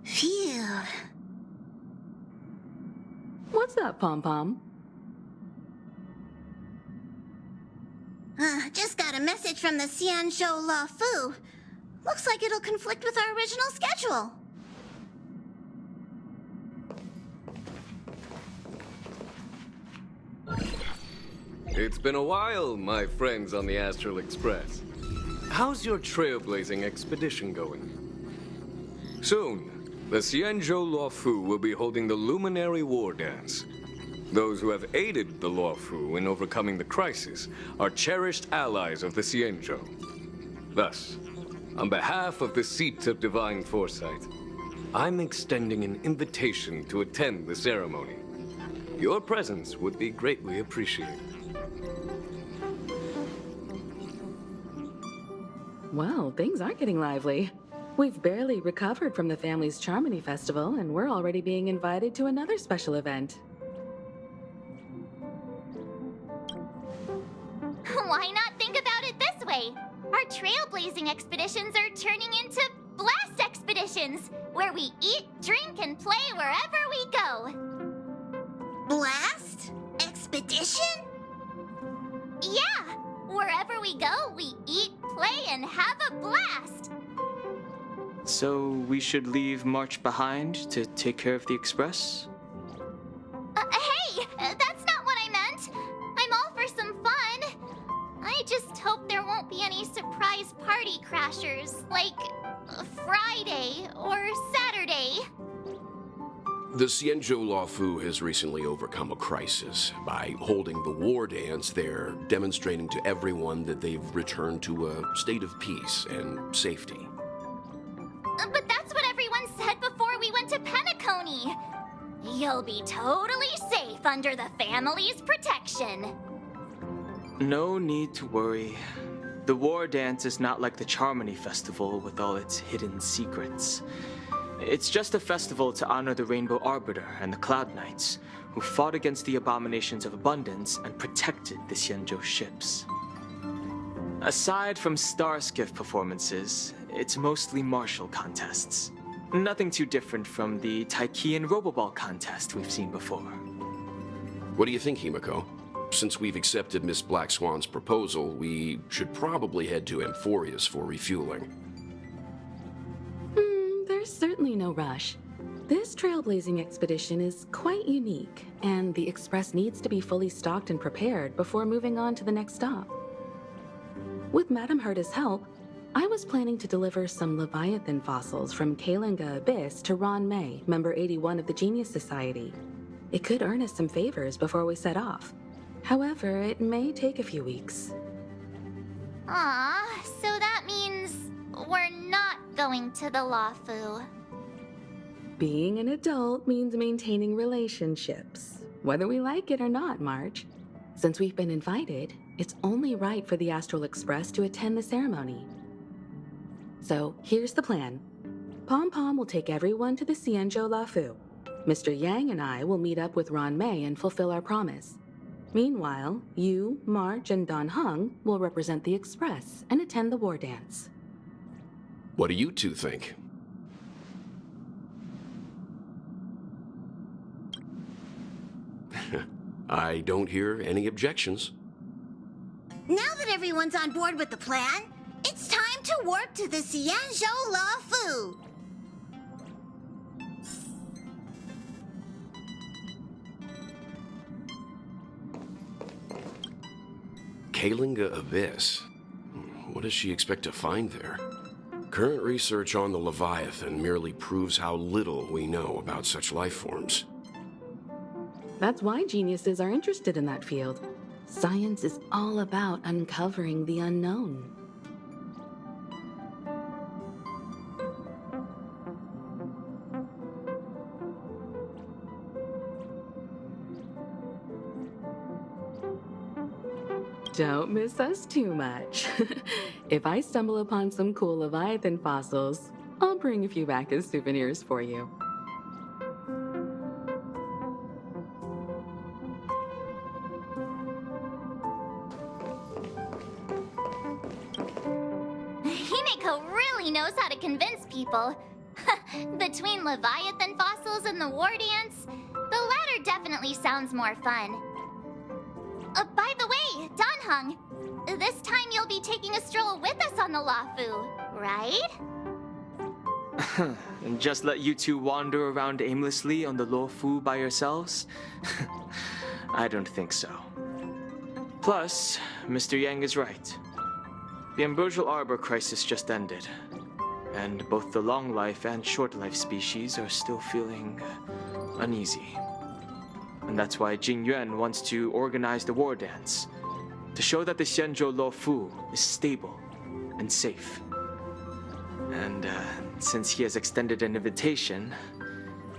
Phew. What's up, Pom-Pom? Just got a message from the Xianzhou La Fu. Looks like it'll conflict with our original schedule. It's been a while, my friends on the Astral Express. How's your trailblazing expedition going? Soon, the Xianzhou La Fu will be holding the Luminary War Dance. Those who have aided the La Fu in overcoming the crisis are cherished allies of the Xianzhou. Thus, on behalf of the Seat of Divine Foresight, I'm extending an invitation to attend the ceremony. Your presence would be greatly appreciated. Well, things aren't getting lively. We've barely recovered from the family's Charmony Festival, and we're already being invited to another special event. Why not think about it this way? Our trailblazing expeditions are turning into blast expeditions, where we eat, drink, and play wherever we go. Blast? Expedition? Yeah! Wherever we go, we eat, play, and have a blast! So we should leave March behind to take care of the Express? Hey! That's not what I meant! I'm all for some fun! I just hope there won't be any surprise party crashers, like Friday or Saturday. The Xianzhou La Fu has recently overcome a crisis. By holding the war dance, they're demonstrating to everyone that they've returned to a state of peace and safety. But that's what everyone said before we went to Penacony. You'll be totally safe under the family's protection. No need to worry. The war dance is not like the Charmony Festival with all its hidden secrets. It's just a festival to honor the Rainbow Arbiter and the Cloud Knights, who fought against the abominations of abundance and protected the Xianzhou ships. Aside from star skiff performances, it's mostly martial contests. Nothing too different from the Taikian Roboball contest we've seen before. What do you think, Himiko? Since we've accepted Miss Black Swan's proposal, we should probably head to Amphorius for refueling. There's certainly no rush. This trailblazing expedition is quite unique, and the Express needs to be fully stocked and prepared before moving on to the next stop. With Madame Herta's help, I was planning to deliver some Leviathan fossils from Kalinga Abyss to Ron May, member 81 of the Genius Society. It could earn us some favors before we set off. However, it may take a few weeks. So that means we're not going to the La Fu. Being an adult means maintaining relationships, whether we like it or not, Marge. Since we've been invited, it's only right for the Astral Express to attend the ceremony. So here's the plan. Pom-Pom will take everyone to the Xianzhou La Fu. Mr. Yang and I will meet up with Ron May and fulfill our promise. Meanwhile, you, March, and Don Hung will represent the Express and attend the war dance. What do you two think? I don't hear any objections. Now that everyone's on board with the plan, it's time to warp to the Xianzhou La Fu. Kalinga Abyss. What does she expect to find there? Current research on the Leviathan merely proves how little we know about such life forms. That's why geniuses are interested in that field. Science is all about uncovering the unknown. Don't miss us too much. If I stumble upon some cool Leviathan fossils, I'll bring a few back as souvenirs for you. Hey Himeko really knows how to convince people. Between Leviathan fossils and the war dance, the latter definitely sounds more fun. By the way, Danhung, this time you'll be taking a stroll with us on the Lafu, right? And just let you two wander around aimlessly on the Luofu by yourselves? I don't think so. Plus, Mr. Yang is right. The Ambrosial Arbor crisis just ended, and both the long life and short life species are still feeling uneasy. And that's why Jing Yuan wants to organize the war dance, to show that the Xianzhou Luofu is stable and safe. And since he has extended an invitation,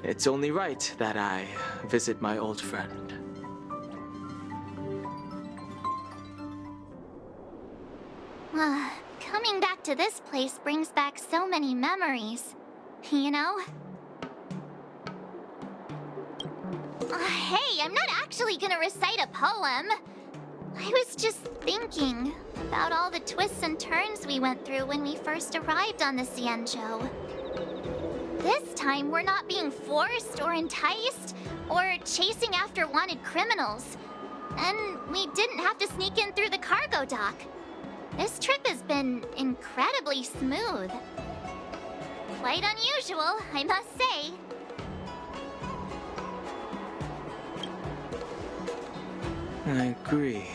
it's only right that I visit my old friend. Coming back to this place brings back so many memories, you know? Hey, I'm not actually gonna recite a poem. I was just thinking about all the twists and turns we went through when we first arrived on the Xianzhou. This time, we're not being forced or enticed or chasing after wanted criminals. And we didn't have to sneak in through the cargo dock. This trip has been incredibly smooth. Quite unusual, I must say. I agree.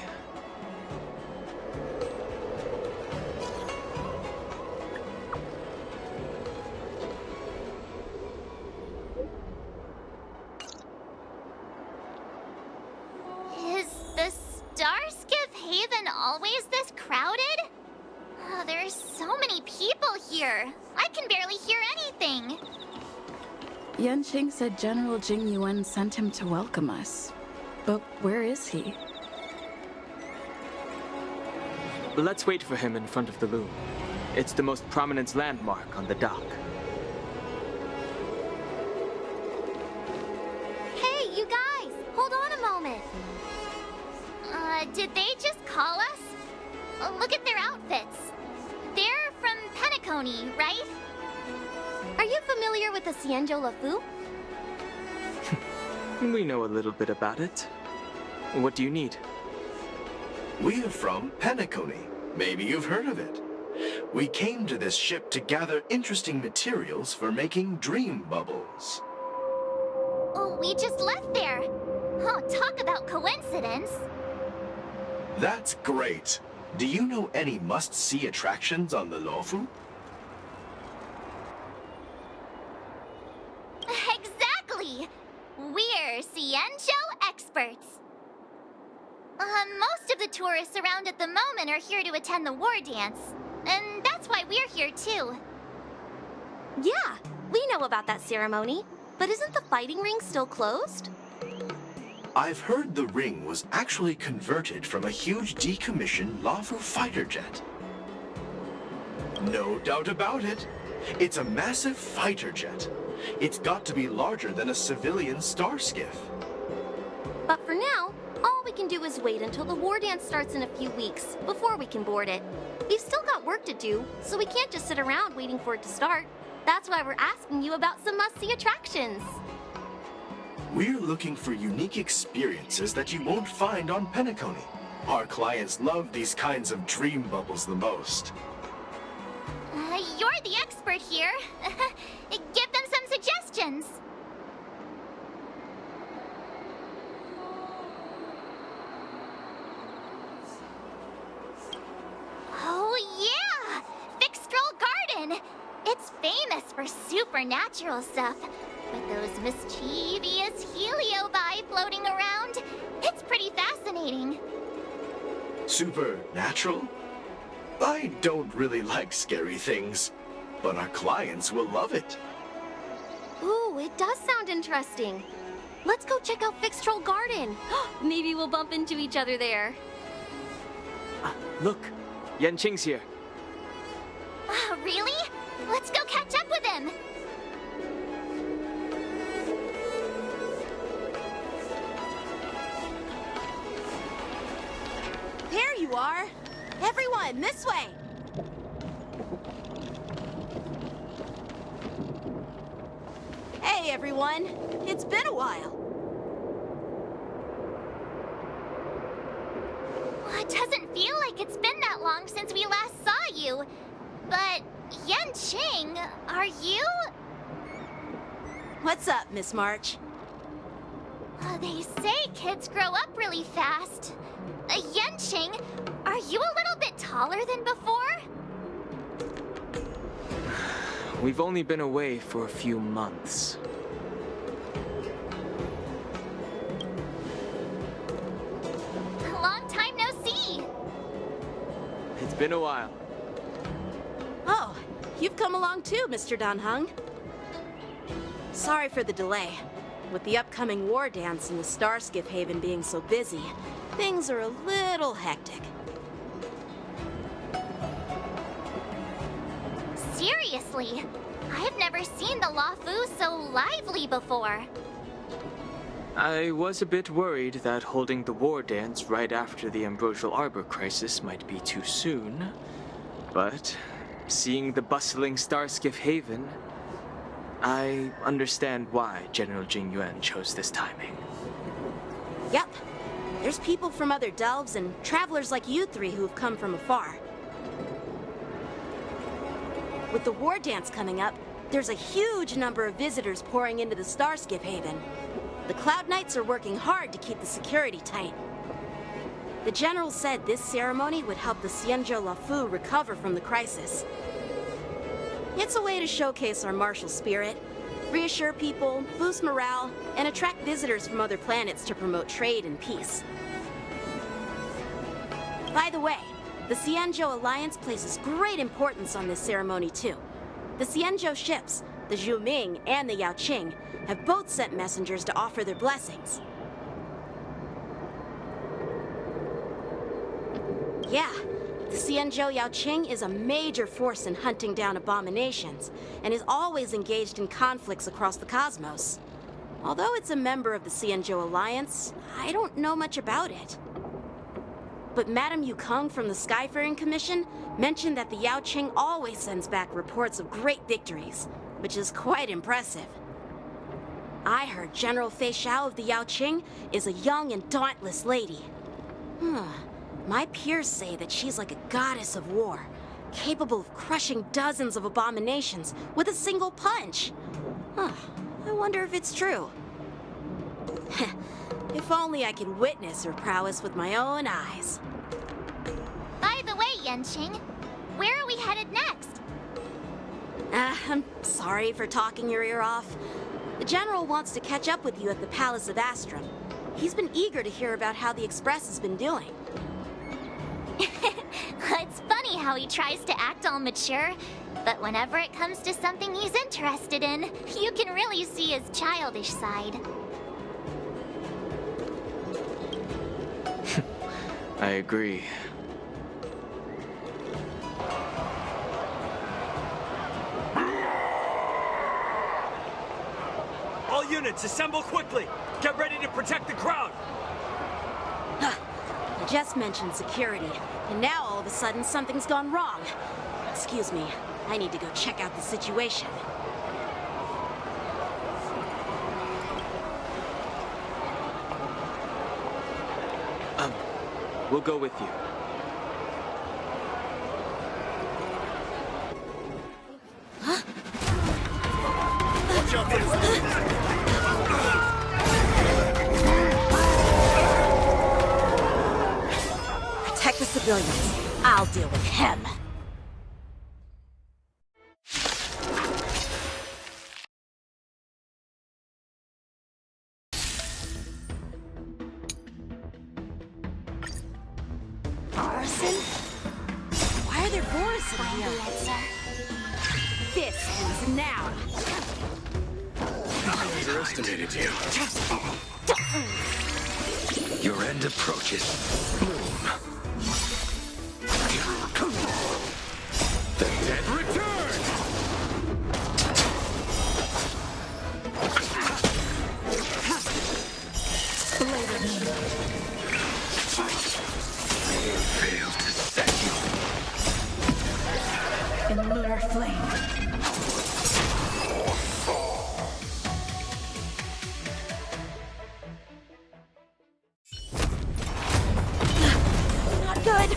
Is the Starskiff Haven always this crowded? Oh, there's so many people here. I can barely hear anything. Yanqing said General Jing Yuan sent him to welcome us. But where is he? Let's wait for him in front of the loom. It's the most prominent landmark on the dock. Hey, you guys! Hold on a moment. Did they just call us? Look at their outfits. They're from Penacony, right? Are you familiar with the Xianzhou Luofu? We know a little bit about it. What do you need? We're from Penacony. Maybe you've heard of it. We came to this ship to gather interesting materials for making dream bubbles. Oh, we just left there. Oh, talk about coincidence. That's great. Do you know any must-see attractions on the Luofu? Exactly! We're Xianzhou experts. Most of the tourists around at the moment are here to attend the war dance. And that's why we're here too. Yeah, we know about that ceremony. But isn't the fighting ring still closed? I've heard the ring was actually converted from a huge decommissioned Luofu fighter jet. No doubt about it. It's a massive fighter jet. It's got to be larger than a civilian starskiff. But for now, all we can do is wait until the war dance starts in a few weeks before we can board it. We've still got work to do, so we can't just sit around waiting for it to start. That's why we're asking you about some must-see attractions. We're looking for unique experiences that you won't find on Penacony. Our clients love these kinds of dream bubbles the most. You're the expert here. Give them some suggestions. Oh yeah! Fixtrol Garden! It's famous for supernatural stuff. With those mischievous heliobi floating around, it's pretty fascinating. Supernatural? I don't really like scary things, but our clients will love it. Ooh, it does sound interesting. Let's go check out Fixtrol Garden. Maybe we'll bump into each other there. Look, Yanqing's here. Really? Let's go catch up with him! There you are! Everyone, this way! Hey, everyone. It's been a while. Well, it doesn't feel like it's been that long since we last saw you. But, Yanqing, are you? What's up, Miss March? They say kids grow up really fast. Yanqing, are you a little bit taller than before? We've only been away for a few months. Long time no see. It's been a while. Oh, you've come along too, Mr. Danheng. Sorry for the delay. With the upcoming war dance and the Starskiff Haven being so busy, things are a little hectic. Seriously, I've never seen the Luofu so lively before. I was a bit worried that holding the war dance right after the Ambrosial Arbor crisis might be too soon. But seeing the bustling Starskiff Haven, I understand why General Jing Yuan chose this timing. Yep. There's people from other delves and travelers like you three who've come from afar. With the war dance coming up, there's a huge number of visitors pouring into the Starskiff Haven. The Cloud Knights are working hard to keep the security tight. The General said this ceremony would help the Xianzhou Luofu recover from the crisis. It's a way to showcase our martial spirit, reassure people, boost morale, and attract visitors from other planets to promote trade and peace. By the way, the Xianzhou Alliance places great importance on this ceremony too. The Xianzhou ships, the Zhuming and the Yaoqing, have both sent messengers to offer their blessings. Yeah, the Xianzhou Yaoqing is a major force in hunting down abominations, and is always engaged in conflicts across the cosmos. Although it's a member of the Xianzhou Alliance, I don't know much about it. But Madame Yukong from the Skyfaring Commission mentioned that the Yaoqing always sends back reports of great victories, which is quite impressive. I heard General Fei Xiao of the Yaoqing is a young and dauntless lady. My peers say that she's like a goddess of war, capable of crushing dozens of abominations with a single punch. I wonder if it's true. If only I could witness her prowess with my own eyes. By the way, Yanqing, where are we headed next? I'm sorry for talking your ear off. The General wants to catch up with you at the Palace of Astrum. He's been eager to hear about how the Express has been doing. It's funny how he tries to act all mature, but whenever it comes to something he's interested in, you can really see his childish side. I agree. All units, assemble quickly! Get ready to protect the crowd! I just mentioned security, and now all of a sudden something's gone wrong. Excuse me, I need to go check out the situation. We'll go with you. Watch out for this! Protect the civilians. I'll deal with him. Arson? Why are there boars in here? This ends now. I underestimated you. Your end approaches. Bloom. The dead return! I failed to set you. In lunar flame. good.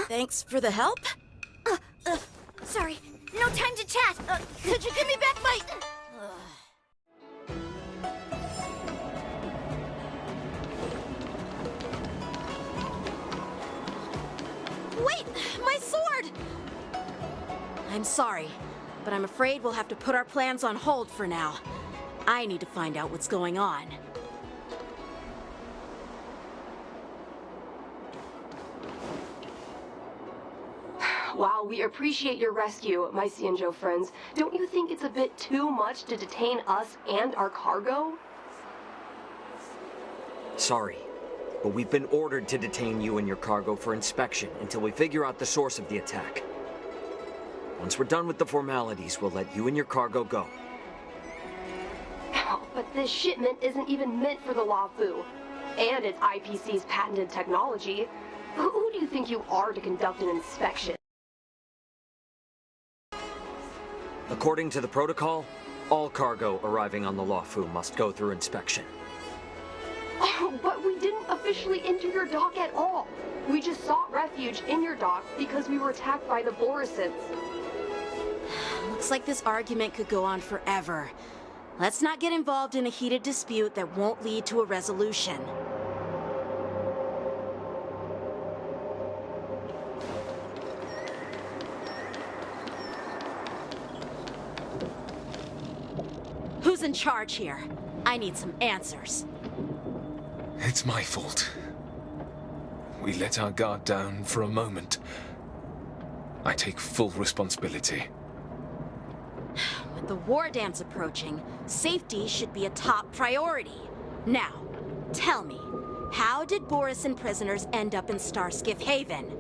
Thanks for the help. Sorry, no time to chat. Could you give me back my... Wait, my sword! I'm sorry, but I'm afraid we'll have to put our plans on hold for now. I need to find out what's going on. While we appreciate your rescue, my Cienjo friends, don't you think it's a bit too much to detain us and our cargo? Sorry, but we've been ordered to detain you and your cargo for inspection until we figure out the source of the attack. Once we're done with the formalities, we'll let you and your cargo go. But this shipment isn't even meant for the Luofu, and it's IPC's patented technology. Who do you think you are to conduct an inspection? According to the protocol, all cargo arriving on the Luofu must go through inspection. Oh, but we didn't officially enter your dock at all. We just sought refuge in your dock because we were attacked by the Borisons. Looks like this argument could go on forever. Let's not get involved in a heated dispute that won't lead to a resolution. Who's in charge here? I need some answers. It's my fault. We let our guard down for a moment. I take full responsibility. With the war dance approaching, safety should be a top priority. Now, tell me, how did Borison prisoners end up in Starskiff Haven?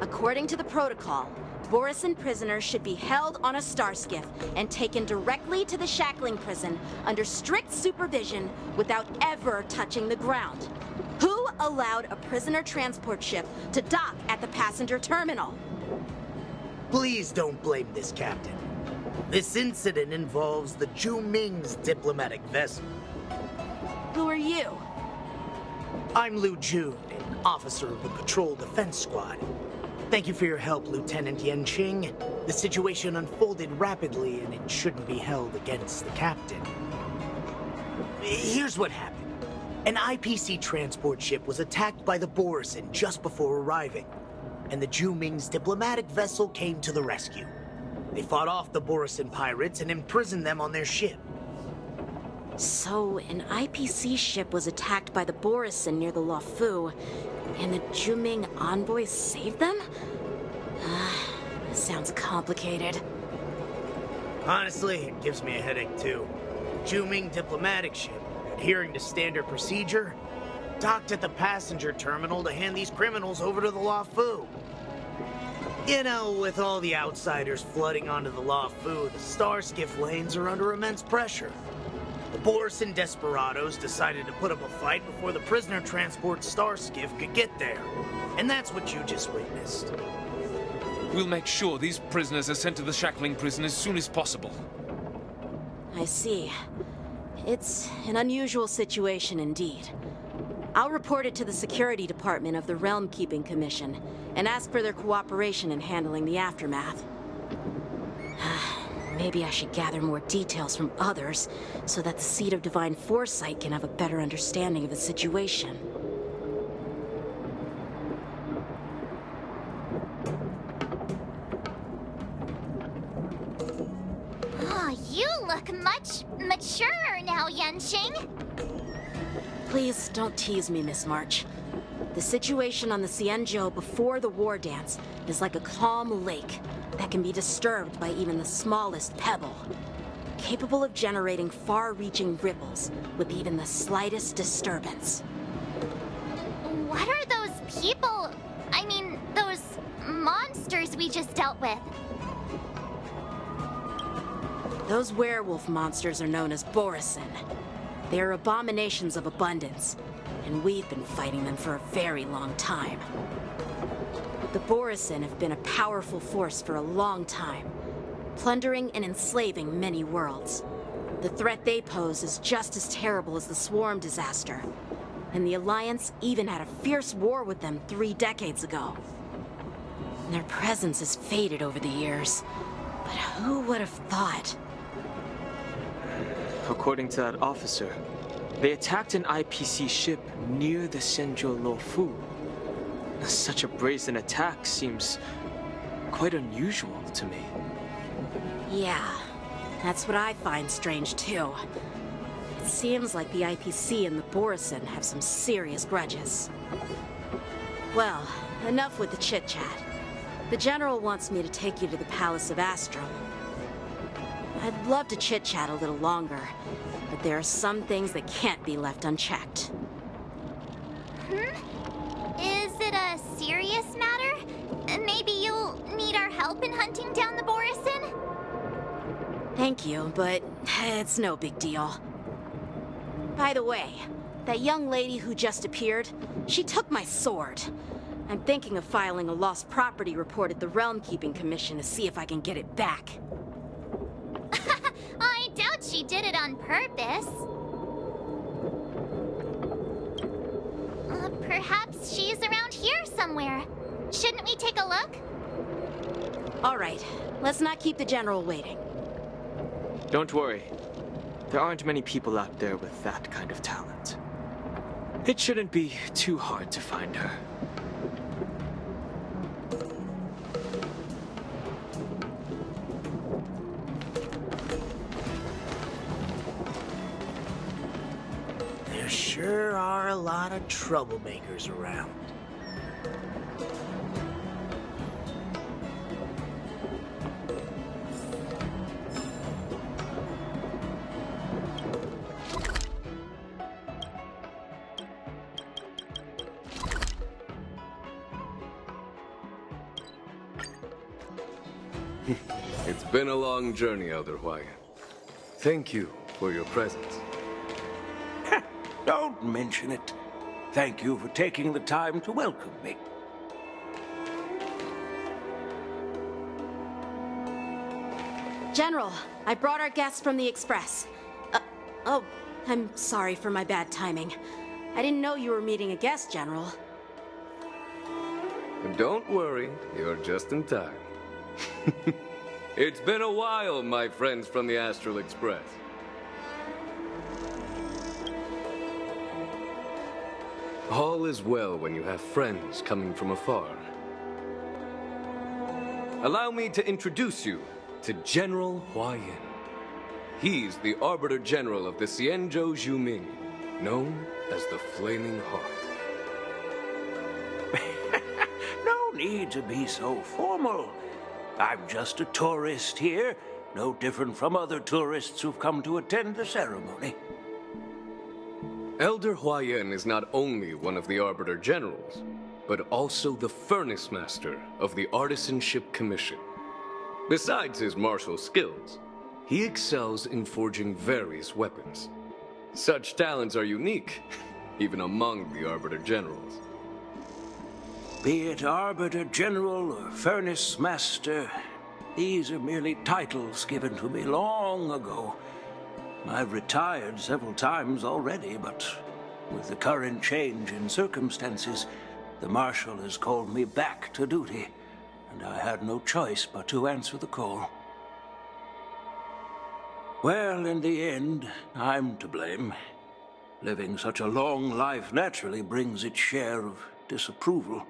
According to the protocol, Borison prisoners should be held on a starskiff and taken directly to the shackling prison under strict supervision without ever touching the ground. Who allowed a prisoner transport ship to dock at the passenger terminal? Please don't blame this captain. This incident involves the Zhu Ming's diplomatic vessel. Who are you? I'm Liu Jun, an officer of the Patrol Defense Squad. Thank you for your help, Lieutenant Yanqing. The situation unfolded rapidly, and it shouldn't be held against the captain. Here's what happened. An IPC transport ship was attacked by the Borison just before arriving, and the Zhu Ming's diplomatic vessel came to the rescue. They fought off the Borison pirates and imprisoned them on their ship. So, an IPC ship was attacked by the Borison near the Luofu, and the Zhu Ming envoys saved them? This sounds complicated. Honestly, it gives me a headache too. Zhu Ming diplomatic ship, adhering to standard procedure, docked at the passenger terminal to hand these criminals over to the Luofu. You know, with all the outsiders flooding onto the Luofu, the Starskiff lanes are under immense pressure. The Borison desperados decided to put up a fight before the prisoner transport Starskiff could get there. And that's what you just witnessed. We'll make sure these prisoners are sent to the shackling prison as soon as possible. I see. It's an unusual situation indeed. I'll report it to the security department of the Realm Keeping Commission and ask for their cooperation in handling the aftermath. Maybe I should gather more details from others so that the Seat of Divine Foresight can have a better understanding of the situation. Oh, you look much maturer now, Yanqing. Please don't tease me, Miss March. The situation on the Cienjo before the war dance is like a calm lake that can be disturbed by even the smallest pebble, capable of generating far-reaching ripples with even the slightest disturbance. What are those people? I mean, those monsters we just dealt with? Those werewolf monsters are known as Borison. They are abominations of abundance, and we've been fighting them for a very long time. The Borisin have been a powerful force for a long time, plundering and enslaving many worlds. The threat they pose is just as terrible as the Swarm disaster, and the Alliance even had a fierce war with them 3 decades ago. Their presence has faded over the years, but who would have thought? According to that officer, they attacked an IPC ship near the Xianzhou Luofu. Such a brazen attack seems quite unusual to me. Yeah, that's what I find strange too. It seems like the IPC and the Borisin have some serious grudges. Well, enough with the chit-chat. The General wants me to take you to the Palace of Astral. I'd love to chit-chat a little longer, but there are some things that can't be left unchecked. Is it a serious matter? Maybe you'll need our help in hunting down the Borisin? Thank you, but it's no big deal. By the way, that young lady who just appeared, she took my sword. I'm thinking of filing a lost property report at the Realm Keeping Commission to see if I can get it back. I doubt she did it on purpose. Perhaps she's around here somewhere. Shouldn't we take a look? All right, let's not keep the General waiting. Don't worry. There aren't many people out there with that kind of talent. It shouldn't be too hard to find her. There sure are a lot of troublemakers around. It's been a long journey, Elder Huayan. Thank you for your presence. Don't mention it. Thank you for taking the time to welcome me. General, I brought our guests from the Express. Oh, I'm sorry for my bad timing. I didn't know you were meeting a guest, General. Don't worry, you're just in time. It's been a while, my friends from the Astral Express. All is well when you have friends coming from afar. Allow me to introduce you to General Huayan. He's the Arbiter General of the Xianzhou Zhuming, known as the Flaming Heart. No need to be so formal. I'm just a tourist here, no different from other tourists who've come to attend the ceremony. Elder Huayan is not only one of the Arbiter Generals, but also the Furnace Master of the Artisanship Commission. Besides his martial skills, he excels in forging various weapons. Such talents are unique, even among the Arbiter Generals. Be it Arbiter General or Furnace Master, these are merely titles given to me long ago. I've retired several times already, but with the current change in circumstances, the Marshal has called me back to duty, and I had no choice but to answer the call. Well, in the end, I'm to blame. Living such a long life naturally brings its share of disapproval.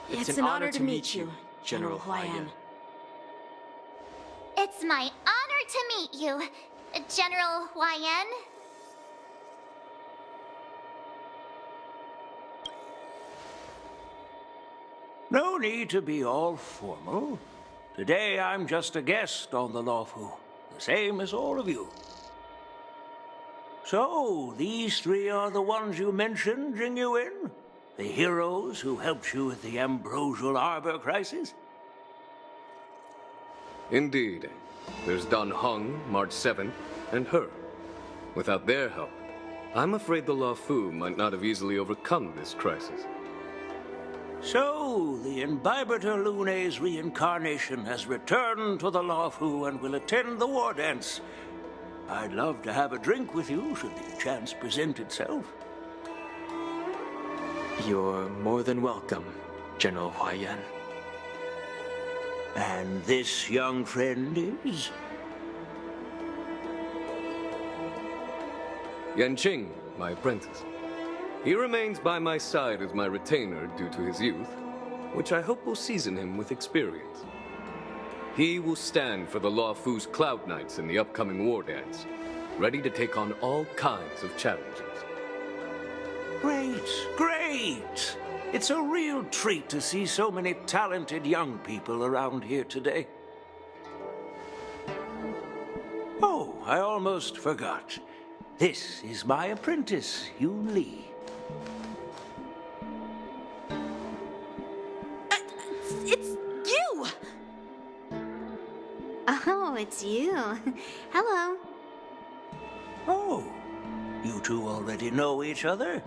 It's an honor to meet you, General Huayan. It's my honor to meet you, General Huayan. No need to be all formal. Today I'm just a guest on the Luofu, the same as all of you. So, these three are the ones you mentioned, Jingyuin? The heroes who helped you with the Ambrosial Arbor crisis? Indeed. There's Don Hung, March 7th, and her. Without their help, I'm afraid the Luofu might not have easily overcome this crisis. So, the Imbibitor Lune's reincarnation has returned to the Luofu and will attend the war dance. I'd love to have a drink with you should the chance present itself. You're more than welcome, General Huaiyan. And this young friend is? Yanqing, my apprentice. He remains by my side as my retainer due to his youth, which I hope will season him with experience. He will stand for the Luofu's Cloud Knights in the upcoming war dance, ready to take on all kinds of challenges. Great, great! It's a real treat to see so many talented young people around here today. Oh, I almost forgot. This is my apprentice, Yoon Lee. It's you! Oh, it's you. Hello. Oh, you two already know each other?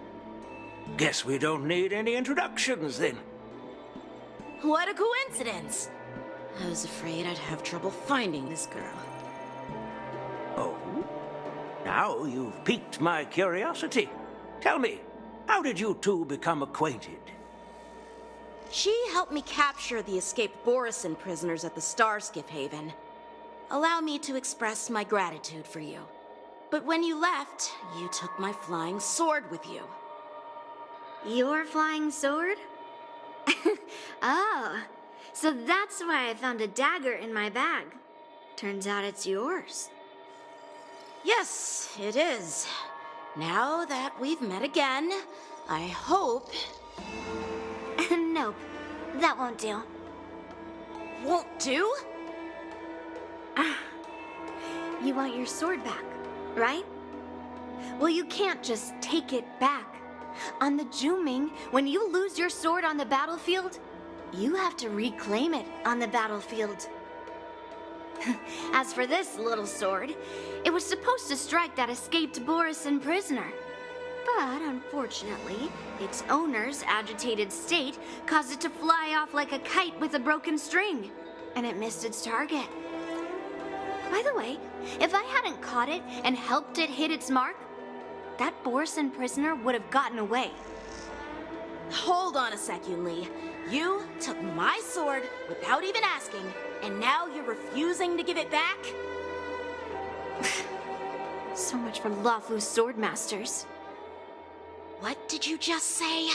Guess we don't need any introductions then. What a coincidence! I was afraid I'd have trouble finding this girl. Oh? Now you've piqued my curiosity. Tell me, how did you two become acquainted? She helped me capture the escaped Borisin prisoners at the Starskiff Haven. Allow me to express my gratitude for you. But when you left, you took my flying sword with you. Your flying sword? Oh, so that's why I found a dagger in my bag. Turns out it's yours. Yes, it is. Now that we've met again, I hope... Nope, that won't do. Won't do? You want your sword back, right? Well, you can't just take it back. On the Juming, when you lose your sword on the battlefield, you have to reclaim it on the battlefield. As for this little sword, it was supposed to strike that escaped Borisin prisoner. But unfortunately, its owner's agitated state caused it to fly off like a kite with a broken string, and it missed its target. By the way, if I hadn't caught it and helped it hit its mark, that Borisin prisoner would have gotten away. Hold on a sec, Yoon Lee. You took my sword without even asking, and now you're refusing to give it back? So much for Luofu's sword masters. What did you just say?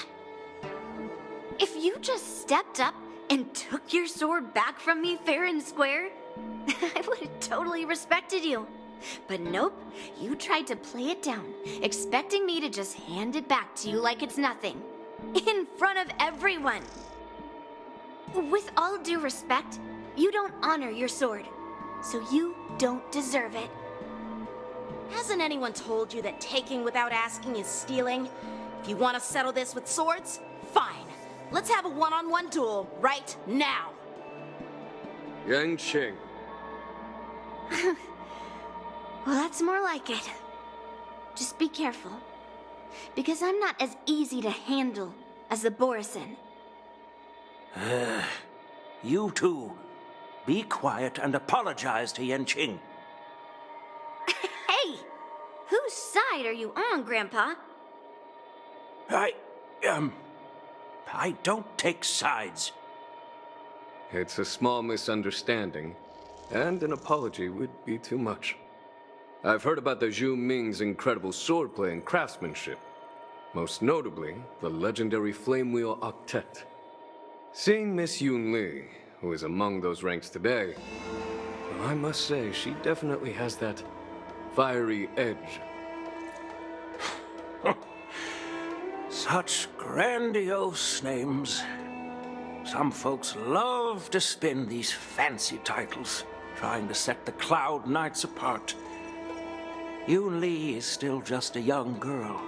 If you just stepped up and took your sword back from me fair and square, I would have totally respected you. But nope, you tried to play it down, expecting me to just hand it back to you like it's nothing. In front of everyone. With all due respect, you don't honor your sword, so you don't deserve it. Hasn't anyone told you that taking without asking is stealing? If you want to settle this with swords, fine. Let's have a one-on-one duel right now. Yanqing. Well, that's more like it. Just be careful, because I'm not as easy to handle as the Borisin. You two, be quiet and apologize to Yanqing. Hey! Whose side are you on, Grandpa? I don't take sides. It's a small misunderstanding, and an apology would be too much. I've heard about the Zhu Ming's incredible swordplay and craftsmanship, most notably the legendary Flame Wheel Octet. Seeing Miss Yoon Lee, who is among those ranks today, well, I must say she definitely has that fiery edge. Such grandiose names. Some folks love to spin these fancy titles, trying to set the Cloud Knights apart. Yoon Lee is still just a young girl,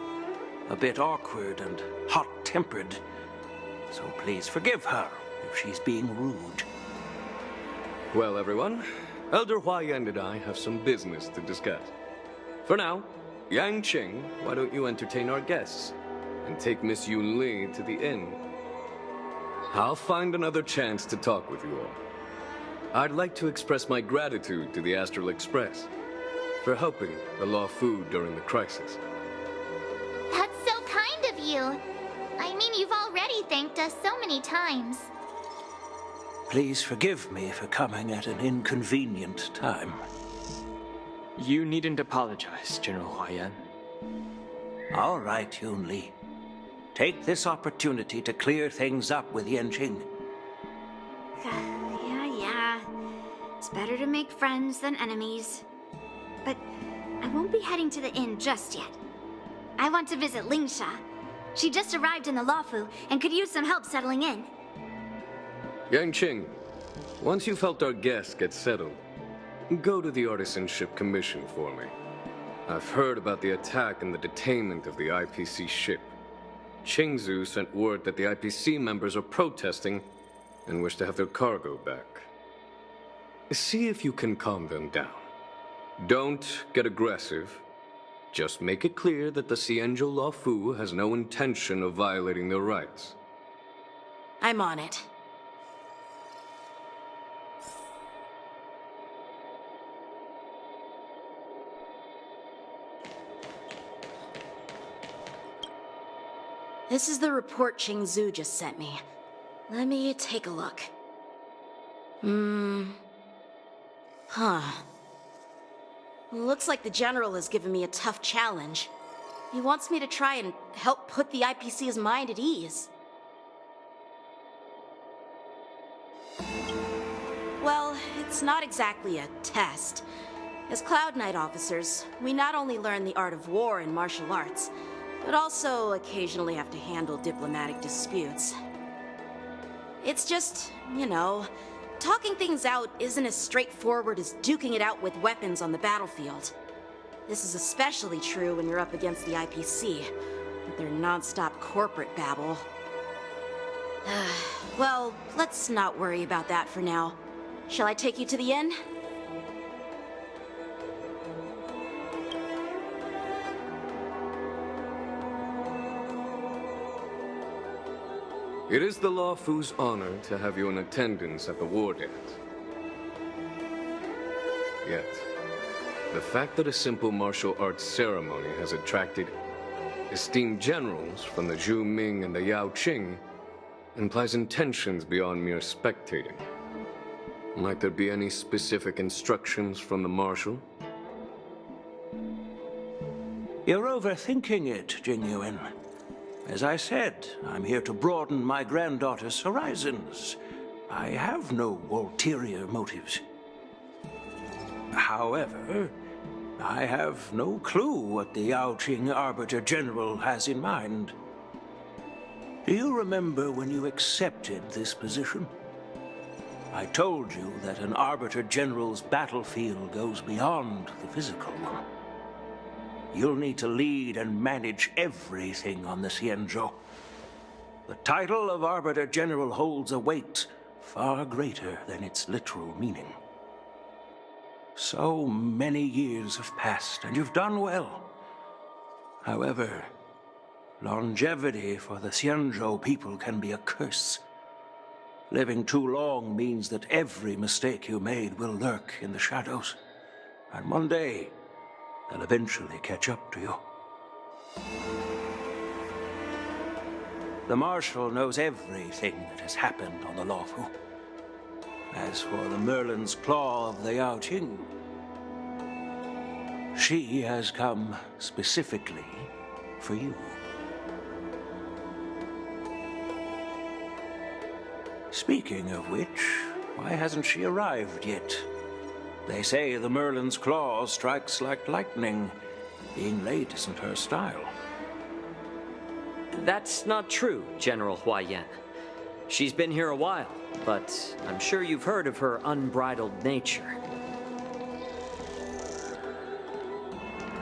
a bit awkward and hot-tempered, so please forgive her if she's being rude. Well, everyone, Elder Huaiyan and I have some business to discuss. For now, Yang Qing, why don't you entertain our guests and take Miss Yun Li to the inn? I'll find another chance to talk with you all. I'd like to express my gratitude to the Astral Express for helping the Law Fu during the crisis. That's so kind of you. I mean, you've already thanked us so many times. Please forgive me for coming at an inconvenient time. You needn't apologize, General Huaiyan. All right, Yun Li. Take this opportunity to clear things up with Yanqing. Yeah. It's better to make friends than enemies. But I won't be heading to the inn just yet. I want to visit Lingsha. She just arrived in the Luofu and could use some help settling in. Yang Qing, once you've helped our guests get settled, go to the Artisanship Commission for me. I've heard about the attack and the detainment of the IPC ship. Qingzu sent word that the IPC members are protesting and wish to have their cargo back. See if you can calm them down. Don't get aggressive. Just make it clear that the Xianzhou Luofu has no intention of violating their rights. I'm on it. This is the report Qingzu just sent me. Let me take a look. Looks like the General has given me a tough challenge. He wants me to try and help put the IPC's mind at ease. Well, it's not exactly a test. As Cloud Knight officers, we not only learn the art of war and martial arts, but also occasionally have to handle diplomatic disputes. It's just, you know, talking things out isn't as straightforward as duking it out with weapons on the battlefield. This is especially true when you're up against the IPC, with their non-stop corporate babble. Well, let's not worry about that for now. Shall I take you to the inn? It is the Luofu's honor to have you in attendance at the war dance. Yet, the fact that a simple martial arts ceremony has attracted esteemed generals from the Zhu Ming and the Yao Qing implies intentions beyond mere spectating. Might there be any specific instructions from the marshal? You're overthinking it, Jingyuan. As I said, I'm here to broaden my granddaughter's horizons. I have no ulterior motives. However, I have no clue what the Yao Qing Arbiter General has in mind. Do you remember when you accepted this position? I told you that an Arbiter General's battlefield goes beyond the physical. You'll need to lead and manage everything on the Xianzhou. The title of Arbiter General holds a weight far greater than its literal meaning. So many years have passed, and you've done well. However, longevity for the Xianzhou people can be a curse. Living too long means that every mistake you made will lurk in the shadows. And one day, they'll eventually catch up to you. The Marshal knows everything that has happened on the Luofu. As for the Merlin's Claw of the Yao Qing, she has come specifically for you. Speaking of which, why hasn't she arrived yet? They say the Merlin's Claw strikes like lightning. Being late isn't her style. That's not true, General Huaiyan. She's been here a while, but I'm sure you've heard of her unbridled nature.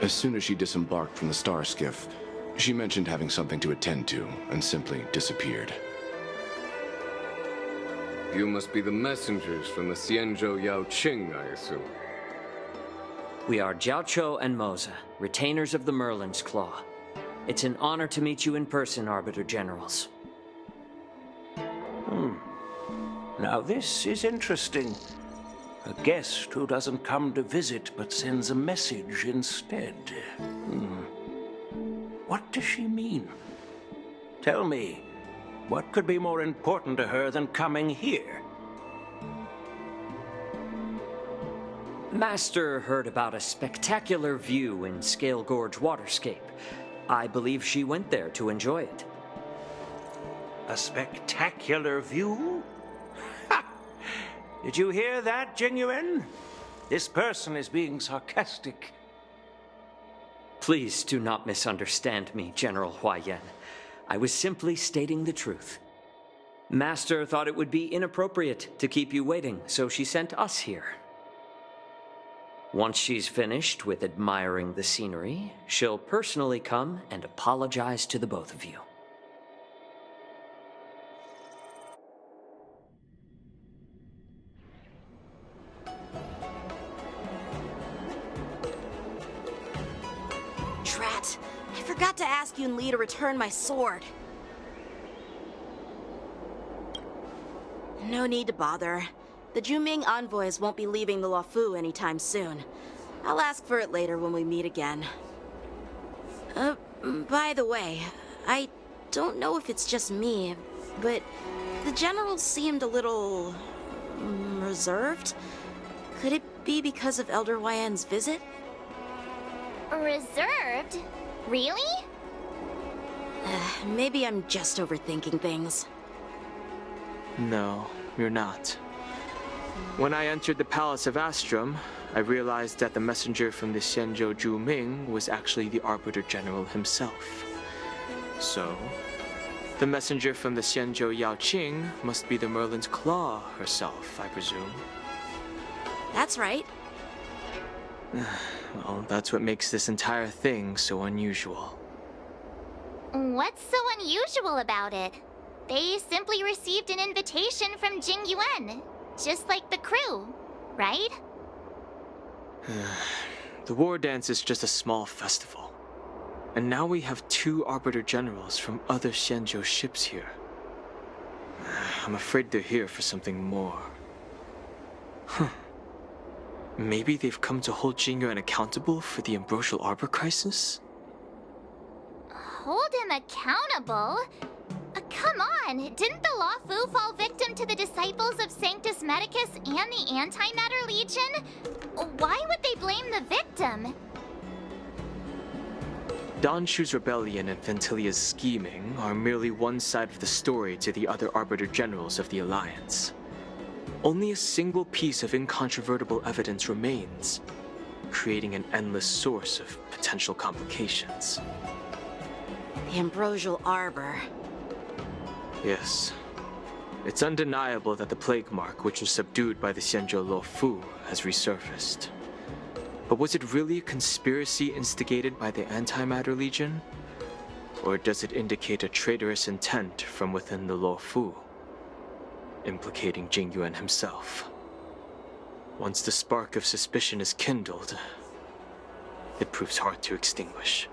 As soon as she disembarked from the star skiff, she mentioned having something to attend to and simply disappeared. You must be the messengers from the Xianzhou Yao Qing, I assume. We are Jiaoqiu and Moza, retainers of the Merlin's Claw. It's an honor to meet you in person, Arbiter Generals. Now this is interesting. A guest who doesn't come to visit but sends a message instead. What does she mean? Tell me, what could be more important to her than coming here? Master heard about a spectacular view in Scale Gorge Waterscape. I believe she went there to enjoy it. A spectacular view? Ha! Did you hear that, Jingyuan? This person is being sarcastic. Please do not misunderstand me, General Huaiyan. I was simply stating the truth. Master thought it would be inappropriate to keep you waiting, so she sent us here. Once she's finished with admiring the scenery, she'll personally come and apologize to the both of you. Drat, I forgot to ask Yun Li to return my sword. No need to bother. The Juming envoys won't be leaving the Luofu anytime soon. I'll ask for it later when we meet again. By the way, I don't know if it's just me, but the general seemed a little reserved. Could it be because of Elder Huaiyan's visit? Reserved? Really? Maybe I'm just overthinking things. No, you're not. When I entered the Palace of Astrum, I realized that the messenger from the Xianzhou Juming was actually the Arbiter General himself. So, the messenger from the Xianzhou Yaoqing must be the Merlin's Claw herself, I presume. That's right. Well, that's what makes this entire thing so unusual. What's so unusual about it? They simply received an invitation from Jingyuan. Just like the crew, right? The war dance is just a small festival. And now we have 2 Arbiter Generals from other Xianzhou ships here. I'm afraid they're here for something more. Maybe they've come to hold Jingyuan accountable for the Ambrosial Arbor crisis? Hold him accountable? Come on! Didn't the Luofu fall victim to the disciples of Sanctus Medicus and the Antimatter Legion? Why would they blame the victim? Danshu's rebellion and Ventilia's scheming are merely one side of the story to the other Arbiter Generals of the Alliance. Only a single piece of incontrovertible evidence remains, creating an endless source of potential complications. The Ambrosial Arbor. Yes. It's undeniable that the plague mark, which was subdued by the Xianzhou Luofu, has resurfaced. But was it really a conspiracy instigated by the Antimatter Legion? Or does it indicate a traitorous intent from within the Luofu, implicating Jingyuan himself? Once the spark of suspicion is kindled, it proves hard to extinguish.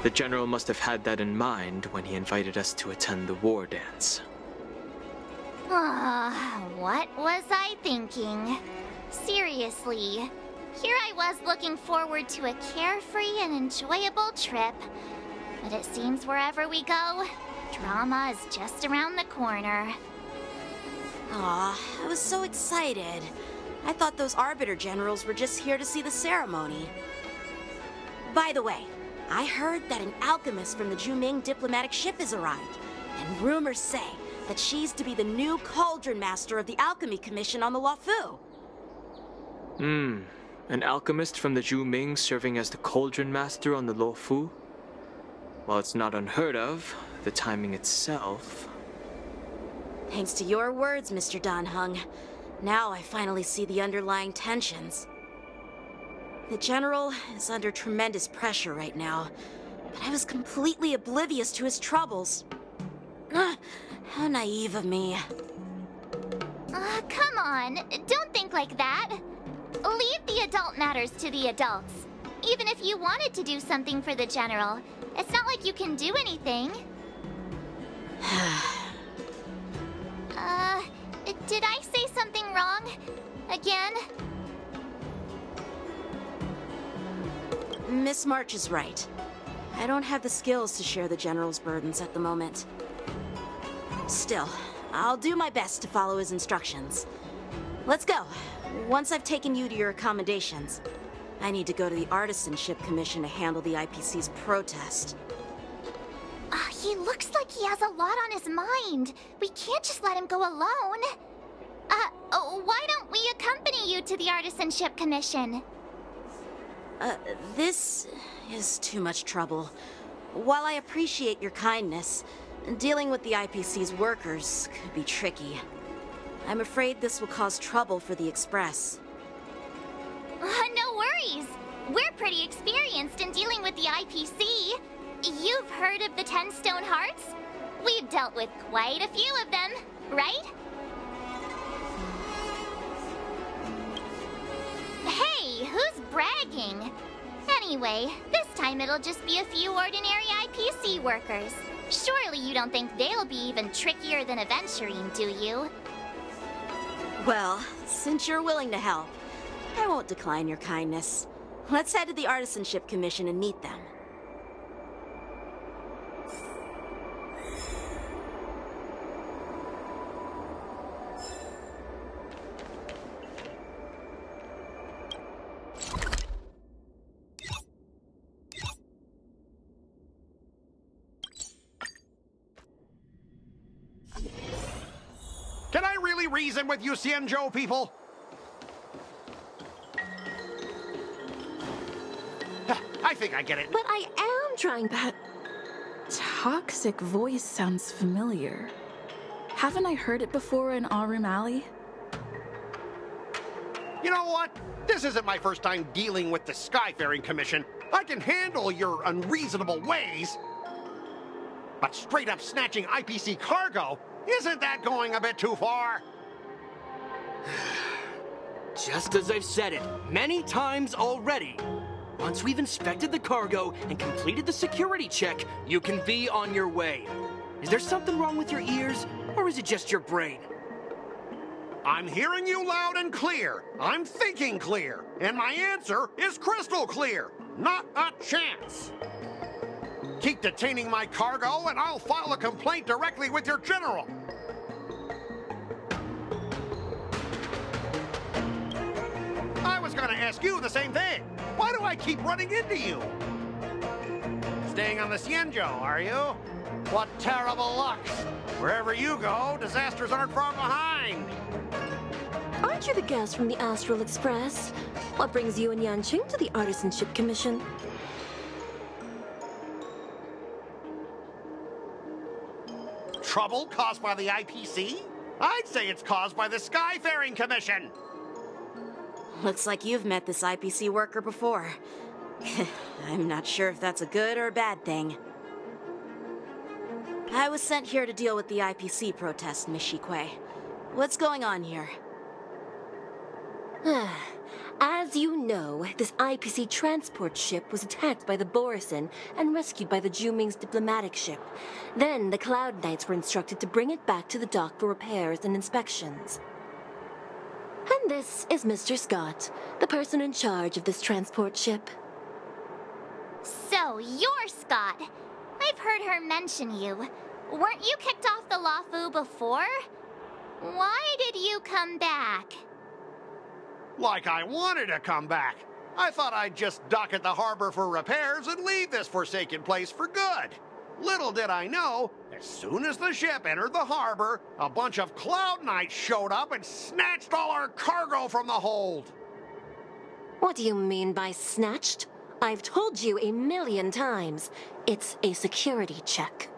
The General must have had that in mind when he invited us to attend the war dance. What was I thinking? Seriously, here I was looking forward to a carefree and enjoyable trip. But it seems wherever we go, drama is just around the corner. Aw, I was so excited. I thought those Arbiter Generals were just here to see the ceremony. By the way, I heard that an alchemist from the Juming diplomatic ship has arrived, and rumors say that she's to be the new Cauldron Master of the Alchemy Commission on the Luofu. An alchemist from the Juming serving as the Cauldron Master on the Luofu? While it's not unheard of, the timing itself... Thanks to your words, Mr. Danheng. Now I finally see the underlying tensions. The General is under tremendous pressure right now, but I was completely oblivious to his troubles. How naive of me. Come on, don't think like that. Leave the adult matters to the adults. Even if you wanted to do something for the General, it's not like you can do anything. Did I say something wrong? Again? Miss March is right. I don't have the skills to share the General's burdens at the moment. Still, I'll do my best to follow his instructions. Let's go. Once I've taken you to your accommodations, I need to go to the Artisanship Commission to handle the IPC's protest. He looks like he has a lot on his mind. We can't just let him go alone. Why don't we accompany you to the Artisanship Commission? This is too much trouble. While I appreciate your kindness, dealing with the IPC's workers could be tricky. I'm afraid this will cause trouble for the Express. No worries. We're pretty experienced in dealing with the IPC. You've heard of the 10 Stone Hearts? We've dealt with quite a few of them, right? Hey, who's bragging? Anyway, this time it'll just be a few ordinary IPC workers. Surely you don't think they'll be even trickier than Aventurine, do you? Well, since you're willing to help, I won't decline your kindness. Let's head to the Artisanship Commission and meet them. Can I really reason with you Xianzhou people? I think I get it. But I am trying. That toxic voice sounds familiar. Haven't I heard it before in Aurum Alley? You know what? This isn't my first time dealing with the Skyfaring Commission. I can handle your unreasonable ways. But straight up snatching IPC cargo, isn't that going a bit too far? Just as I've said it many times already. Once we've inspected the cargo and completed the security check, you can be on your way. Is there something wrong with your ears, or is it just your brain? I'm hearing you loud and clear. I'm thinking clear. And my answer is crystal clear. Not a chance. Keep detaining my cargo, and I'll file a complaint directly with your general. I was gonna ask you the same thing. Why do I keep running into you? Staying on the Xianzhou, are you? What terrible luck. Wherever you go, disasters aren't far behind. Aren't you the guest from the Astral Express? What brings you and Yanqing to the Artisanship Commission? Trouble caused by the IPC? I'd say it's caused by the Skyfaring Commission. Looks like you've met this IPC worker before. I'm not sure if that's a good or a bad thing. I was sent here to deal with the IPC protest, Miss Shikui. What's going on here? As you know, this IPC transport ship was attacked by the Borisin and rescued by the Juming's diplomatic ship. Then the Cloud Knights were instructed to bring it back to the dock for repairs and inspections. And this is Mr. Scott, the person in charge of this transport ship. So, you're Scott. I've heard her mention you. Weren't you kicked off the Luofu before? Why did you come back? Like I wanted to come back. I thought I'd just dock at the harbor for repairs and leave this forsaken place for good. Little did I know, as soon as the ship entered the harbor, a bunch of Cloud Knights showed up and snatched all our cargo from the hold. What do you mean by snatched? I've told you 1,000,000 times. It's a security check.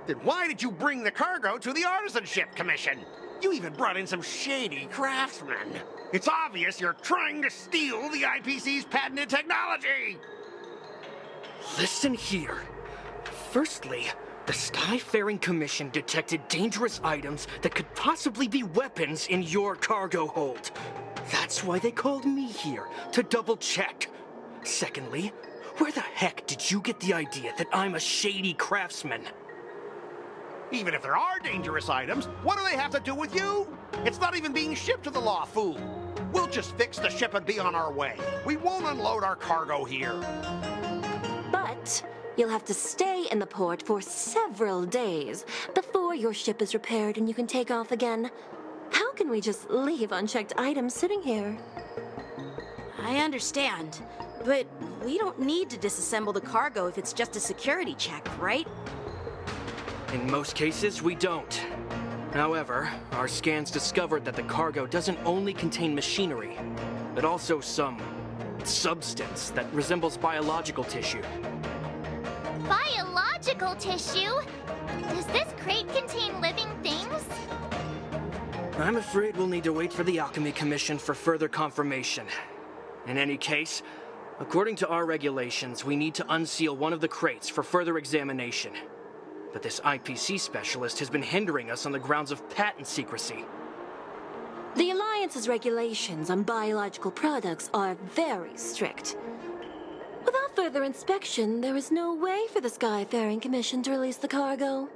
Then why did you bring the cargo to the Artisanship Commission? You even brought in some shady craftsmen. It's obvious you're trying to steal the IPC's patented technology. Listen here. Firstly, The Skyfaring Commission detected dangerous items that could possibly be weapons in your cargo hold. That's why they called me here, to double-check. Secondly, where the heck did you get the idea that I'm a shady craftsman? Even if there are dangerous items, what do they have to do with you? It's not even being shipped to the Law-Fu. We'll just fix the ship and be on our way. We won't unload our cargo here. But you'll have to stay in the port for several days before your ship is repaired and you can take off again. How can we just leave unchecked items sitting here? I understand, but we don't need to disassemble the cargo if it's just a security check, right? In most cases, we don't. However, our scans discovered that the cargo doesn't only contain machinery, but also some substance that resembles biological tissue. Biological tissue? Does this crate contain living things? I'm afraid we'll need to wait for the Alchemy Commission for further confirmation. In any case, according to our regulations, we need to unseal one of the crates for further examination. But this IPC specialist has been hindering us on the grounds of patent secrecy. The Alliance's regulations on biological products are very strict. Without further inspection, there is no way for the Skyfaring Commission to release the cargo.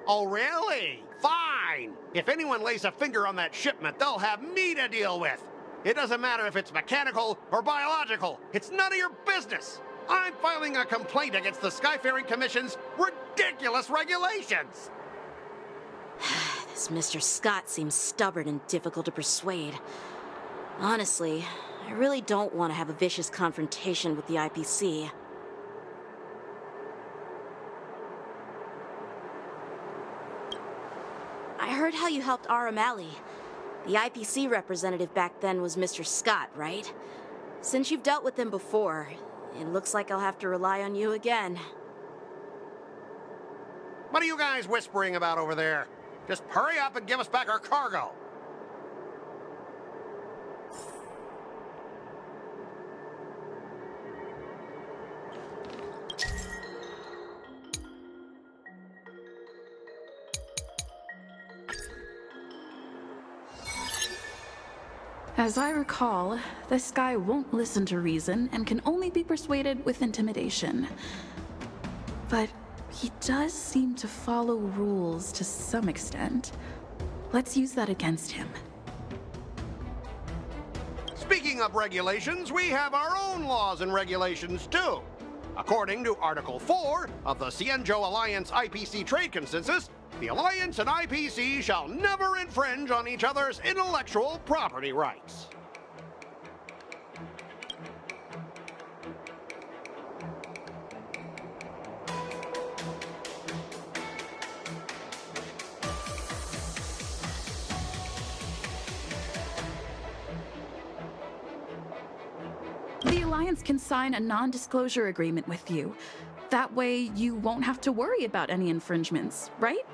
Oh, really? Fine! If anyone lays a finger on that shipment, they'll have me to deal with. It doesn't matter if it's mechanical or biological. It's none of your business. I'm filing a complaint against the Skyfaring Commission's ridiculous regulations. This Mr. Scott seems stubborn and difficult to persuade. Honestly, I really don't want to have a vicious confrontation with the IPC. I heard how you helped R. O'Malley. The IPC representative back then was Mr. Scott, right? Since you've dealt with him before, it looks like I'll have to rely on you again. What are you guys whispering about over there? Just hurry up and give us back our cargo. As I recall, this guy won't listen to reason and can only be persuaded with intimidation. But he does seem to follow rules to some extent. Let's use that against him. Speaking of regulations, we have our own laws and regulations too. According to Article 4 of the Cienjo Alliance IPC Trade Consensus, the Alliance and IPC shall never infringe on each other's intellectual property rights. The Alliance can sign a non-disclosure agreement with you. That way, you won't have to worry about any infringements, right?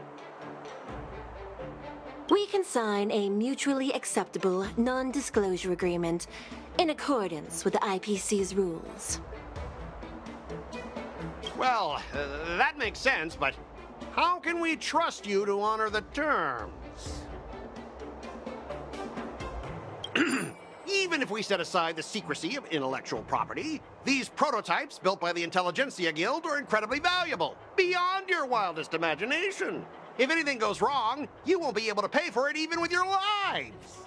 We can sign a mutually acceptable non-disclosure agreement in accordance with the IPC's rules. Well, that makes sense, but how can we trust you to honor the terms? Even if we set aside the secrecy of intellectual property, these prototypes built by the Intelligentsia Guild are incredibly valuable, beyond your wildest imagination. If anything goes wrong, you won't be able to pay for it even with your lives.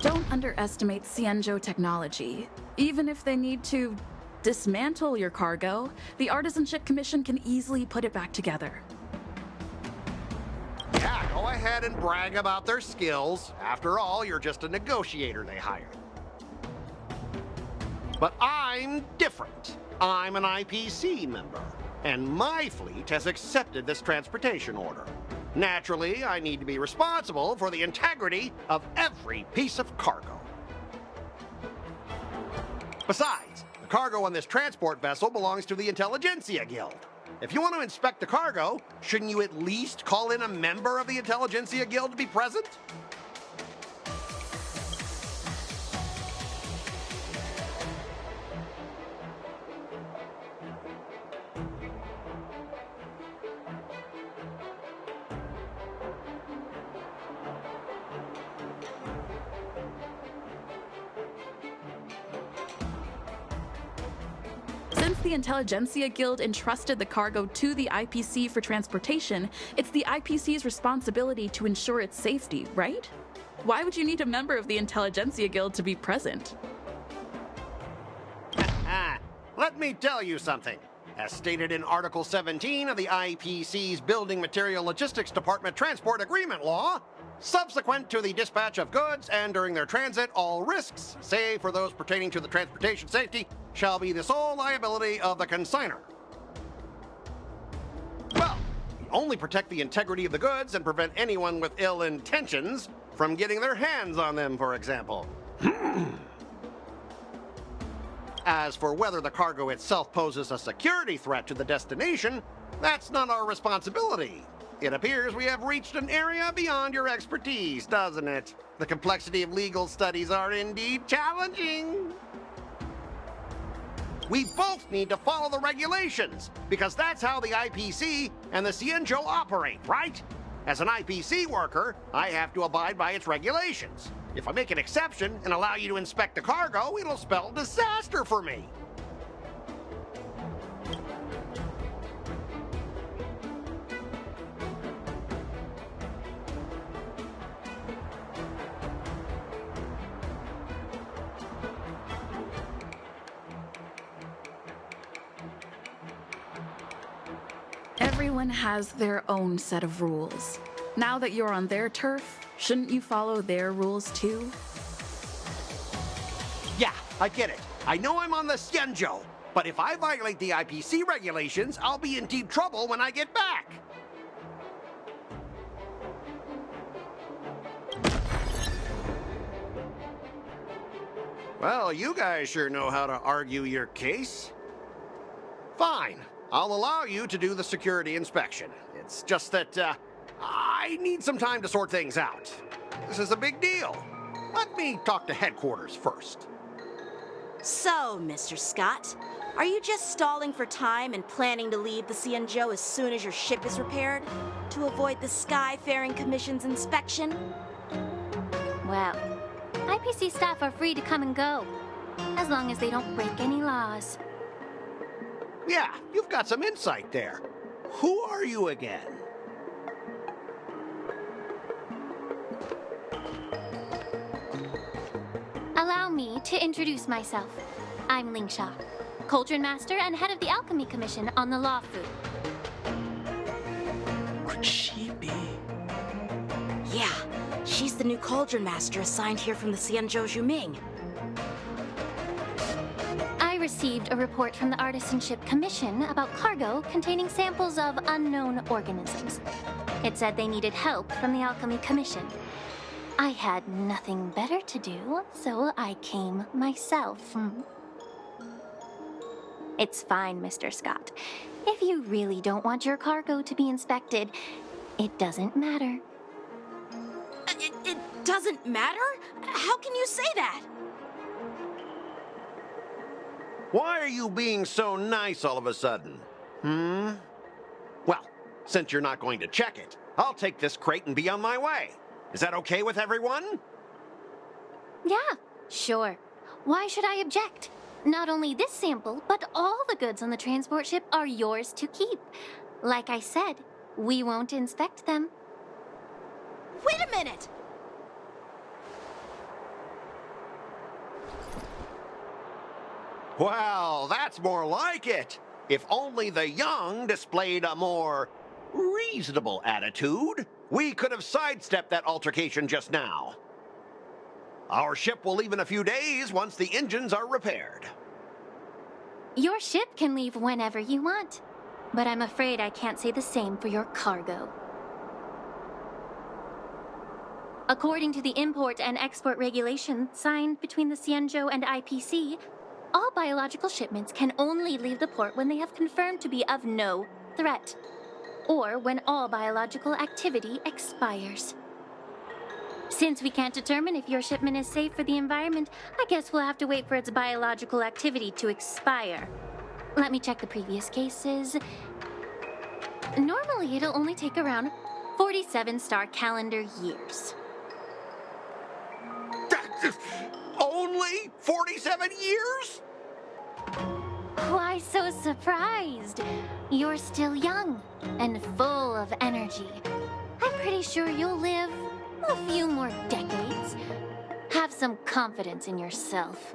Don't underestimate Cienjo technology. Even if they need to dismantle your cargo, the Artisanship Commission can easily put it back together. Yeah, go ahead and brag about their skills. After all, you're just a negotiator they hired. But I'm different. I'm an IPC member, and my fleet has accepted this transportation order. Naturally, I need to be responsible for the integrity of every piece of cargo. Besides, the cargo on this transport vessel belongs to the Intelligentsia Guild. If you want to inspect the cargo, shouldn't you at least call in a member of the Intelligentsia Guild to be present? Since the Intelligentsia Guild entrusted the cargo to the IPC for transportation, it's the IPC's responsibility to ensure its safety, right? Why would you need a member of the Intelligentsia Guild to be present? Let me tell you something. As stated in Article 17 of the IPC's Building Material Logistics Department Transport Agreement Law, subsequent to the dispatch of goods and during their transit, all risks, save for those pertaining to the transportation safety, shall be the sole liability of the consignor. Well, we only protect the integrity of the goods and prevent anyone with ill intentions from getting their hands on them, for example. As for whether the cargo itself poses a security threat to the destination, that's not our responsibility. It appears we have reached an area beyond your expertise, doesn't it? The complexity of legal studies are indeed challenging. We both need to follow the regulations, because that's how the IPC and the Cienjo operate, right? As an IPC worker, I have to abide by its regulations. If I make an exception and allow you to inspect the cargo, it'll spell disaster for me. Everyone has their own set of rules. Now that you're on their turf, shouldn't you follow their rules too? Yeah, I get it. I know I'm on the Cienjo, but if I violate the IPC regulations, I'll be in deep trouble when I get back. Well, you guys sure know how to argue your case. Fine. I'll allow you to do the security inspection. It's just that, I need some time to sort things out. This is a big deal. Let me talk to headquarters first. So, Mr. Scott, are you just stalling for time and planning to leave the Cienjo as soon as your ship is repaired? To avoid the Skyfaring Commission's inspection? Well, IPC staff are free to come and go, as long as they don't break any laws. Yeah, you've got some insight there. Who are you again? Allow me to introduce myself. I'm Lingsha, Cauldron Master and head of the Alchemy Commission on the Lawfu. Could she be? Yeah, she's the new Cauldron Master assigned here from the Cienjo Juming. I received a report from the Artisanship Commission about cargo containing samples of unknown organisms. It said they needed help from the Alchemy Commission. I had nothing better to do, so I came myself. It's fine, Mr. Scott. If you really don't want your cargo to be inspected, it doesn't matter. It doesn't matter? How can you say that? Why are you being so nice all of a sudden? Well, since you're not going to check it, I'll take this crate and be on my way. Is that okay with everyone? Yeah, sure. Why should I object? Not only this sample, but all the goods on the transport ship are yours to keep. Like I said, we won't inspect them. Wait a minute! Well, that's more like it. If only the young displayed a more reasonable attitude, we could have sidestepped that altercation just now. Our ship will leave in a few days once the engines are repaired. Your ship can leave whenever you want, but I'm afraid I can't say the same for your cargo. According to the import and export regulation signed between the Xianzhou and IPC, all biological shipments can only leave the port when they have confirmed to be of no threat, or when all biological activity expires. Since we can't determine if your shipment is safe for the environment, I guess we'll have to wait for its biological activity to expire. Let me check the previous cases. Normally, it'll only take around 47 star calendar years. Only 47 years? Why so surprised? You're still young and full of energy. I'm pretty sure you'll live a few more decades. Have some confidence in yourself.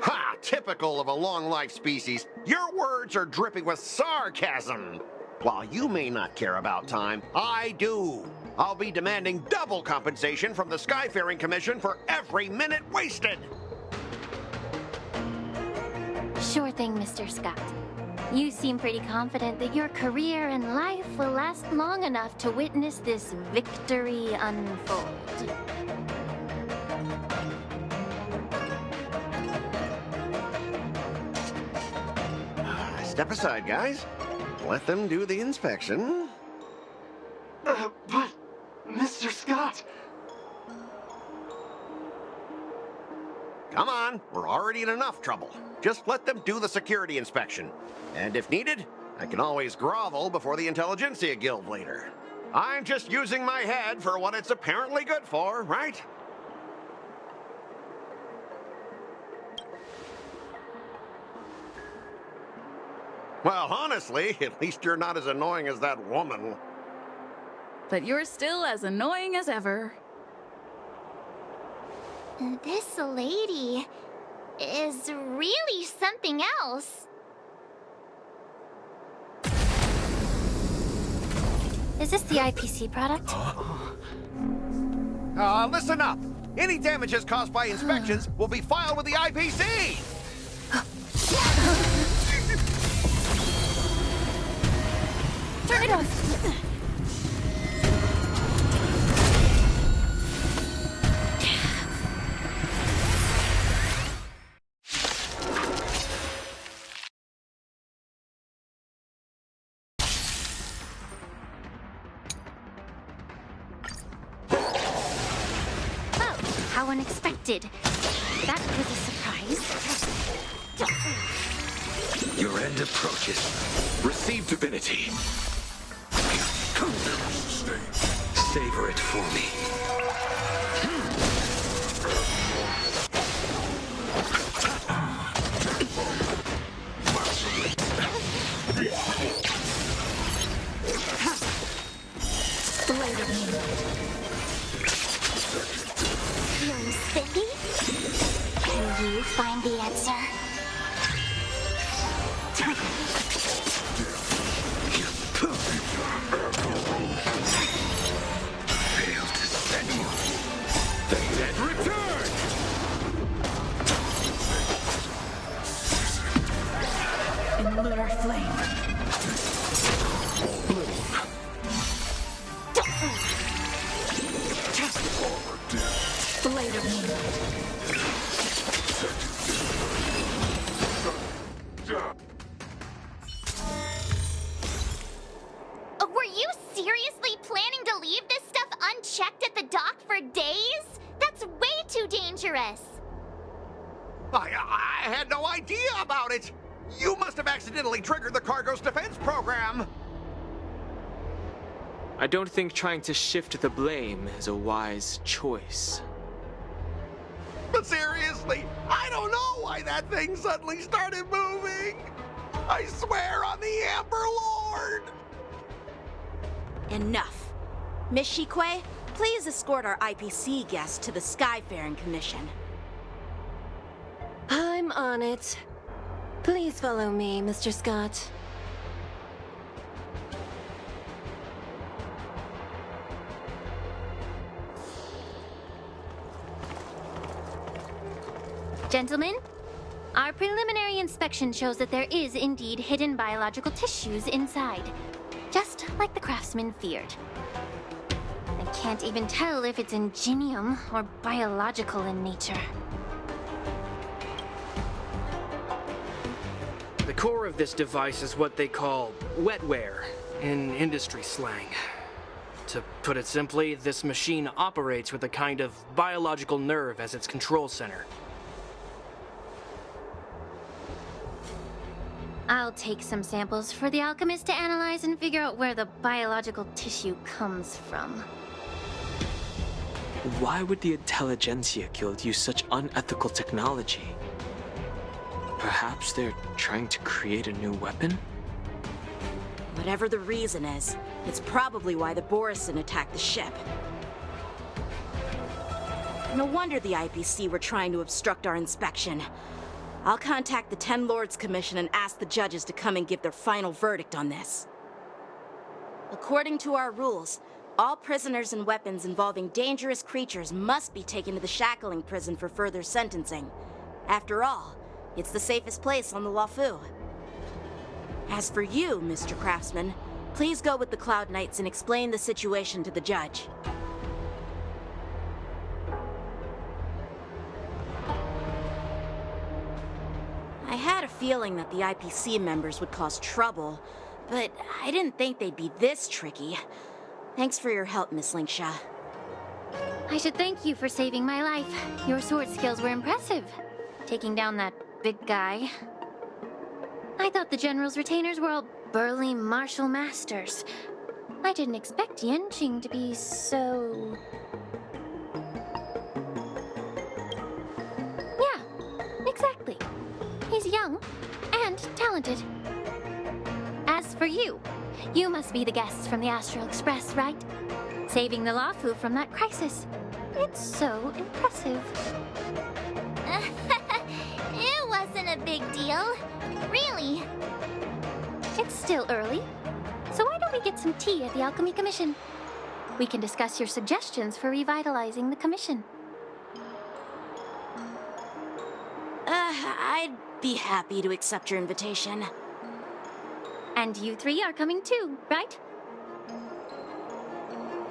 Ha! Typical of a long-life species. Your words are dripping with sarcasm. While you may not care about time, I do. I'll be demanding double compensation from the Skyfaring Commission for every minute wasted. Sure thing, Mr. Scott. You seem pretty confident that your career and life will last long enough to witness this victory unfold. Step aside, guys. Let them do the inspection. But, Mr. Scott... Come on, we're already in enough trouble. Just let them do the security inspection. And if needed, I can always grovel before the Intelligentsia Guild later. I'm just using my head for what it's apparently good for, right? Well, honestly, at least you're not as annoying as that woman. But you're still as annoying as ever. This lady is really something else. Is this the IPC product? Listen up. Any damages caused by inspections will be filed with the IPC. Turn it off. How unexpected. That was a surprise. Your end approaches. Receive divinity. Savor it for me. Feeling spiffy? Can you find the answer? Fail to send you. The dead return! In lunar flame. Blade of Moon. Were you seriously planning to leave this stuff unchecked at the dock for days? That's way too dangerous. I had no idea about it. You must have accidentally triggered the cargo's defense program. I don't think trying to shift the blame is a wise choice. But seriously, I don't know why that thing suddenly started moving. I swear on the Amber Lord. Enough. Miss Shikwe, please escort our IPC guest to the Skyfaring Commission. I'm on it. Please follow me, Mr. Scott. Gentlemen, our preliminary inspection shows that there is indeed hidden biological tissues inside, just like the craftsman feared. can't even tell if it's ingenium or biological in nature. The core of this device is what they call wetware in industry slang. To put it simply, this machine operates with a kind of biological nerve as its control center. I'll take some samples for the alchemist to analyze and figure out where the biological tissue comes from. Why would the Intelligentsia Guild use such unethical technology? Perhaps they're trying to create a new weapon? Whatever the reason is, it's probably why the Borisin attacked the ship. No wonder the IPC were trying to obstruct our inspection. I'll contact the Ten Lords Commission and ask the judges to come and give their final verdict on this. According to our rules, all prisoners and weapons involving dangerous creatures must be taken to the shackling prison for further sentencing. After all, it's the safest place on the Luofu. As for you, Mr. Craftsman, please go with the Cloud Knights and explain the situation to the judge. I had a feeling that the IPC members would cause trouble, but I didn't think they'd be this tricky. Thanks for your help, Miss Lingsha. I should thank you for saving my life. Your sword skills were impressive. Taking down that big guy. I thought the General's retainers were all burly martial masters. I didn't expect Yenqing to be so... Yeah, exactly. He's young and talented. As for you, you must be the guests from the Astral Express, right? Saving the Luofu from that crisis. It's so impressive. It wasn't a big deal. Really. It's still early, so why don't we get some tea at the Alchemy Commission? We can discuss your suggestions for revitalizing the commission. I'd be happy to accept your invitation. And you three are coming too, right?